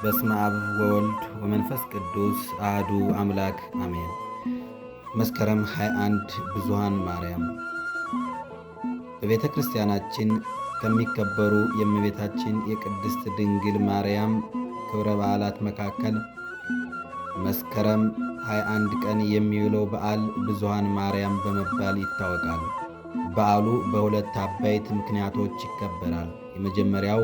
በስመ አብ ወወልድ ወመንፈስ ቅዱስ አሐዱ አምላክ አሜን። መስከረም 21 ብዙኃን ማርያም። በቤተ ክርስቲያናችን ከሚከበሩ የእመቤታችን የቅድስት ድንግል ማርያም ክብረ በዓላት መካከል መስከረም 21 ቀን የሚውለው በዓል ብዙኃን ማርያም በመባል ይታወቃል። በዓሉ በሁለት አበይት ምክንያቶች ይከበራል። የመጀመሪያው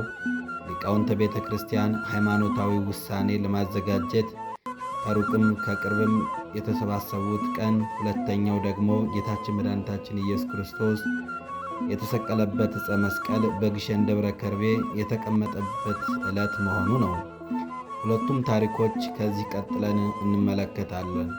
ሊቃውንተ ቤተ ክርስቲያን ሃይማኖታዊ ውሳኔ ለማዘጋጀት ከሩቅም ከቅርብም የተሰባሰቡት ቀን፣ ሁለተኛው ደግሞ ጌታችን መድኃኒታችን ኢየሱስ ክርስቶስ የተሰቀለበት ዕፀ መስቀል በግሸን ደብረ ከርቤ የተቀመጠበት ዕለት መሆኑ ነው። ሁለቱም ታሪኮች ከዚህ ቀጥለን እንመለከታለን።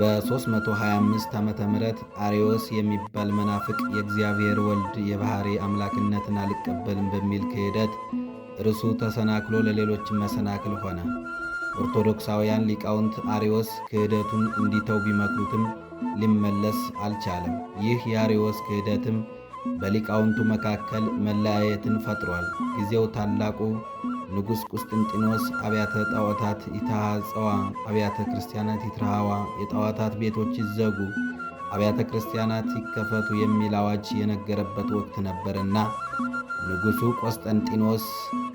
በ325 ዓመተ ምህረት አርዮስ የሚባል መናፍቅ የእግዚአብሔር ወልድ የባሕሪ አምላክነትን አልቀበልም በሚል ክህደት እርሱ ተሰናክሎ ለሌሎችም መሰናክል ሆነ። ኦርቶዶክሳውያን ሊቃውንት አርዮስ ክህደቱን እንዲተው ቢመክሩትም ሊመለስ አልቻለም። ይህ የአርዮስ ክህደትም በሊቃውንቱ መካከል መለያየትን ፈጥሯል። ጊዜው ታላቁ ንጉሥ ቁስጥንጢኖስ አብያተ ጣዖታት ይታጸዋ፣ አብያተ ክርስቲያናት ይትረሃዋ፣ የጣዖታት ቤቶች ይዘጉ፣ አብያተ ክርስቲያናት ይከፈቱ የሚል አዋጅ የነገረበት ወቅት ነበርና ንጉሡ ቆስጠንጢኖስ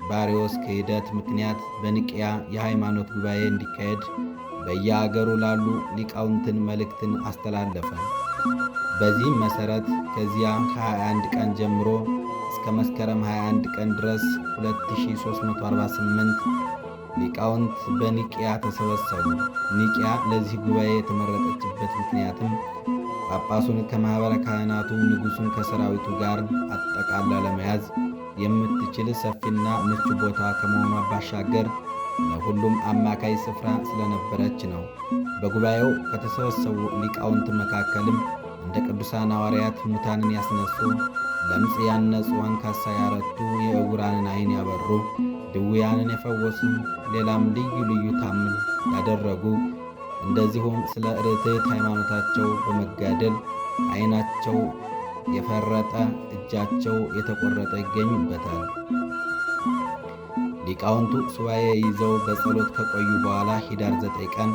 በአርዮስ ክህደት ምክንያት በኒቅያ የሃይማኖት ጉባኤ እንዲካሄድ በየአገሩ ላሉ ሊቃውንትን መልእክትን አስተላለፈ። በዚህም መሠረት ከዚያ ከ21 ቀን ጀምሮ እስከ መስከረም 21 ቀን ድረስ 2348 ሊቃውንት በኒቅያ ተሰበሰቡ። ኒቅያ ለዚህ ጉባኤ የተመረጠችበት ምክንያትም ጳጳሱን ከማኅበረ ካህናቱ፣ ንጉሡን ከሰራዊቱ ጋር አጠቃላ ለመያዝ የምትችል ሰፊና ምቹ ቦታ ከመሆኗ ባሻገር ለሁሉም አማካይ ስፍራ ስለነበረች ነው። በጉባኤው ከተሰበሰቡ ሊቃውንት መካከልም እንደ ቅዱሳን ሐዋርያት ሙታንን ያስነሱ፣ ለምጽ ያነጹ፣ አንካሳ ያረቱ፣ የዕውራንን ዓይን ያበሩ፣ ድውያንን የፈወሱ፣ ሌላም ልዩ ልዩ ታምር ያደረጉ፣ እንደዚሁም ስለ ርትዕት ሃይማኖታቸው በመጋደል ዓይናቸው የፈረጠ እጃቸው የተቆረጠ ይገኙበታል። ሊቃውንቱ ሱባዔ ይዘው በጸሎት ከቆዩ በኋላ ኅዳር 9 ቀን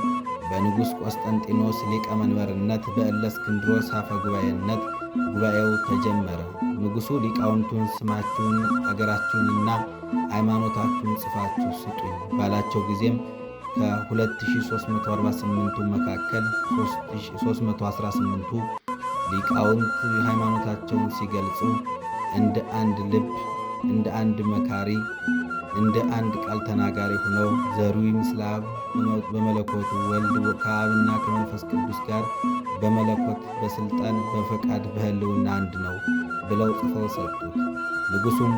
በንጉሥ ቆስጠንጢኖስ ሊቀ መንበርነት በእለእስክንድሮስ አፈ ጉባኤነት ጉባኤው ተጀመረ። ንጉሡ ሊቃውንቱን ስማችሁን፣ አገራችሁንና ሃይማኖታችሁን ጽፋችሁ ስጡኝ ባላቸው ጊዜም ከ2348ቱ መካከል 318ቱ ሊቃውንት ሃይማኖታቸውን ሲገልጹ እንደ አንድ ልብ፣ እንደ አንድ መካሪ፣ እንደ አንድ ቃል ተናጋሪ ሆነው ዘርዊ ምስለ አብ በመለኮቱ ወልድ ከአብና ከመንፈስ ቅዱስ ጋር በመለኮት በሥልጣን በፈቃድ በሕልውና አንድ ነው ብለው ጽፈው ሰጡት። ንጉሡም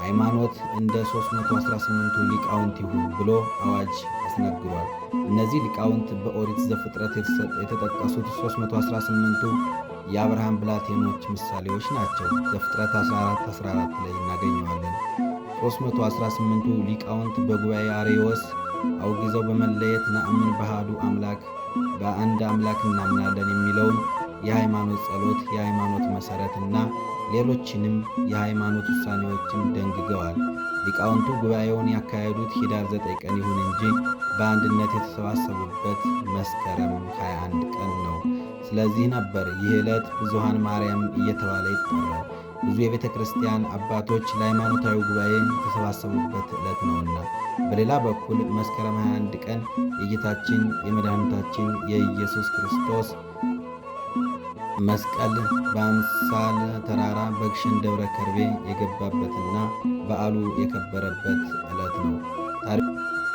ሃይማኖት እንደ 318ቱ ሊቃውንት ይሁን ብሎ አዋጅ አስነግሯል። እነዚህ ሊቃውንት በኦሪት ዘፍጥረት የተጠቀሱት 318ቱ የአብርሃም ብላቴኖች ምሳሌዎች ናቸው። ዘፍጥረት 14 ላይ እናገኘዋለን። 318ቱ ሊቃውንት በጉባኤ አርዮስ አውግዘው በመለየት ነአምን በአሐዱ አምላክ፣ በአንድ አምላክ እናምናለን የሚለውን የሃይማኖት ጸሎት፣ የሃይማኖት መሠረትና ሌሎችንም የሃይማኖት ውሳኔዎችን ደንግገዋል። ሊቃውንቱ ጉባኤውን ያካሄዱት ኅዳር 9 ቀን ይሁን እንጂ በአንድነት የተሰባሰቡበት መስከረም 21 ቀን ነው። ስለዚህ ነበር ይህ ዕለት ብዙኃን ማርያም እየተባለ ይጠራል። ብዙ የቤተ ክርስቲያን አባቶች ለሃይማኖታዊ ጉባኤ የተሰባሰቡበት ዕለት ነውና። በሌላ በኩል መስከረም 21 ቀን የጌታችን የመድኃኒታችን የኢየሱስ ክርስቶስ መስቀል በአምሳለ ተራራ በግሸን ደብረ ከርቤ የገባበትና በዓሉ የከበረበት ዕለት ነው።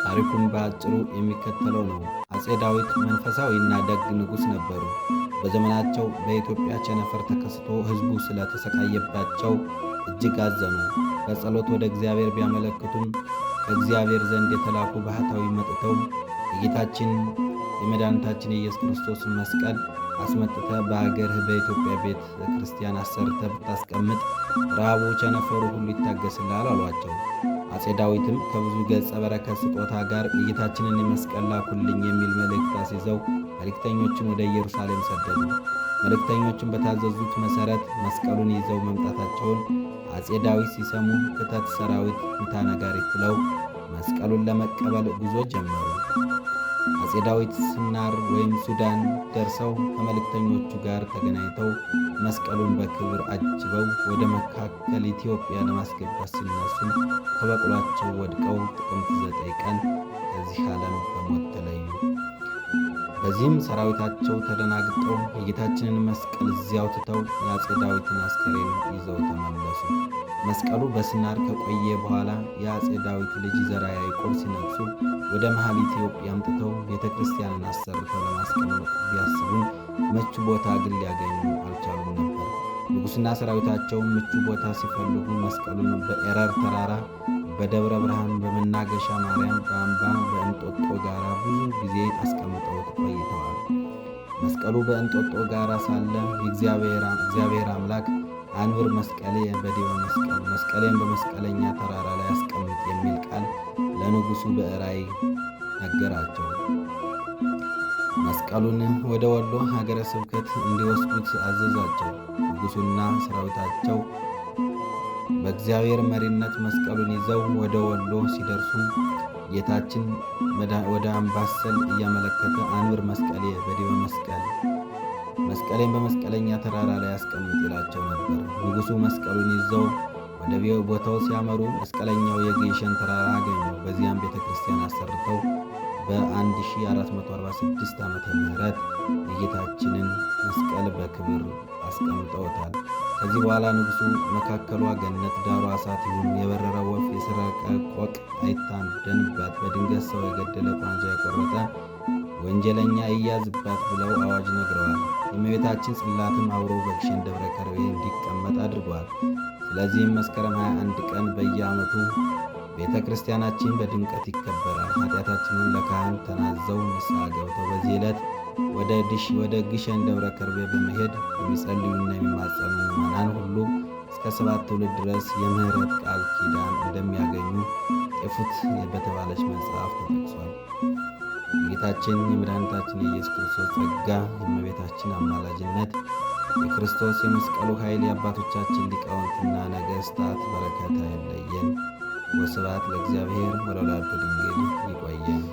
ታሪኩም በአጭሩ የሚከተለው ነው። አፄ ዳዊት መንፈሳዊና ደግ ንጉሥ ነበሩ። በዘመናቸው በኢትዮጵያ ቸነፈር ተከስቶ ሕዝቡ ስለተሰቃየባቸው እጅግ አዘኑ። በጸሎት ወደ እግዚአብሔር ቢያመለክቱም ከእግዚአብሔር ዘንድ የተላኩ ባህታዊ መጥተው የጌታችን የመድኃኒታችን የኢየሱስ ክርስቶስን መስቀል አስመጥተ በአገርህ በኢትዮጵያ ቤተ ክርስቲያን አሰርተ ብታስቀምጥ ረሃቡ ቸነፈሩ ሁሉ ይታገስልሃል አሏቸው። አፄ ዳዊትም ከብዙ ገጸ በረከት ስጦታ ጋር የጌታችንን የመስቀል ላኩልኝ የሚል መልእክት አስይዘው መልእክተኞችን ወደ ኢየሩሳሌም ሰደዱ። መልእክተኞችን በታዘዙት መሠረት መስቀሉን ይዘው መምጣታቸውን አፄ ዳዊት ሲሰሙ ክተት ሰራዊት ምታ ነጋሪት ብለው መስቀሉን ለመቀበል ጉዞ ጀመሩ። አፄ ዳዊት ስናር ወይም ሱዳን ደርሰው ከመልእክተኞቹ ጋር ተገናኝተው መስቀሉን በክብር አጅበው ወደ መካከል ኢትዮጵያ ለማስገባት ሲነሱም ከበቅሏቸው ወድቀው ጥቅምት 9 ቀን ከዚህ ዓለም በሞት ተለዩ። በዚህም ሰራዊታቸው ተደናግጠው የጌታችንን መስቀል እዚያው ትተው የአፄ ዳዊትን አስከሬን ይዘው ተመለሱ። መስቀሉ በስናር ከቆየ በኋላ የአፄ ዳዊት ልጅ ዘርዓ ያዕቆብ ሲነግሱ ወደ መሃል ኢትዮጵያ አምጥተው ቤተ ክርስቲያንን አሰርተው ለማስቀመጥ ቢያስቡም ምቹ ቦታ ግን ሊያገኙ አልቻሉም ነበር። ንጉሥና ሰራዊታቸው ምቹ ቦታ ሲፈልጉ መስቀሉን በኤረር ተራራ፣ በደብረ ብርሃን፣ በመናገሻ ማርያም፣ በአምባ፣ በእንጦጦ ጋራ ብዙ ጊዜ አስቀምጠውት ቆይተዋል። መስቀሉ በእንጦጦ ጋራ ሳለ እግዚአብሔር አምላክ አንብር መስቀሌ በዲበ መስቀል፣ መስቀሌን በመስቀለኛ ተራራ ላይ አስቀምጥ የሚል ቃል ለንጉሡ በራእይ ነገራቸው። መስቀሉን ወደ ወሎ ሀገረ ስብከት እንዲወስዱት አዘዛቸው። ንጉሡና ሰራዊታቸው በእግዚአብሔር መሪነት መስቀሉን ይዘው ወደ ወሎ ሲደርሱ ጌታችን ወደ አምባሰል እያመለከተ አንብር መስቀሌ በዲበ መስቀል፣ መስቀሌን በመስቀለኛ ተራራ ላይ አስቀምጥ ይላቸው ነበር። ንጉሡ መስቀሉን ይዘው ወደ ቦታው ሲያመሩ መስቀለኛው የግሸን ተራራ አገኙ። በዚያም ቤተ ክርስቲያን አሰርተው በ1446 ዓመተ ምህረት የጌታችንን መስቀል በክብር አስቀምጠውታል። ከዚህ በኋላ ንጉሡ መካከሏ ገነት ዳሯ እሳት ይሁን፣ የበረረ ወፍ የሰረቀ ቆቅ አይታደንባት፣ በድንገት ሰው የገደለ ቋንጃ የቆረጠ ወንጀለኛ ይያዝባት ብለው አዋጅ ነግረዋል። የእመቤታችን ጽላትም አብሮ በግሸን ደብረ ከርቤ እንዲቀመጥ አድርገዋል። ስለዚህም መስከረም 21 ቀን በየዓመቱ ቤተ ክርስቲያናችን በድምቀት ይከበራል። ኃጢአታችንን ለካህን ተናዘው ንስሐ ገብተው በዚህ ዕለት ወደ ግሸን ደብረ ከርቤ በመሄድ የሚጸልዩና የሚማጸኑ ምዕመናን ሁሉ እስከ 7 ትውልድ ድረስ የምህረት ቃል ኪዳን እንደሚያገኙ ጥፉት በተባለች መጽሐፍ ተጠቅሷል። የጌታችን የመድኃኒታችን የኢየሱስ ክርስቶስ ጸጋ፣ የእመቤታችን አማላጅነት፣ የክርስቶስ የመስቀሉ ኃይል፣ የአባቶቻችን ሊቃውንትና ነገሥታት በረከት አይለየን። ወስብሐት ለእግዚአብሔር ወለወላዲቱ ድንግል። ይቆየን።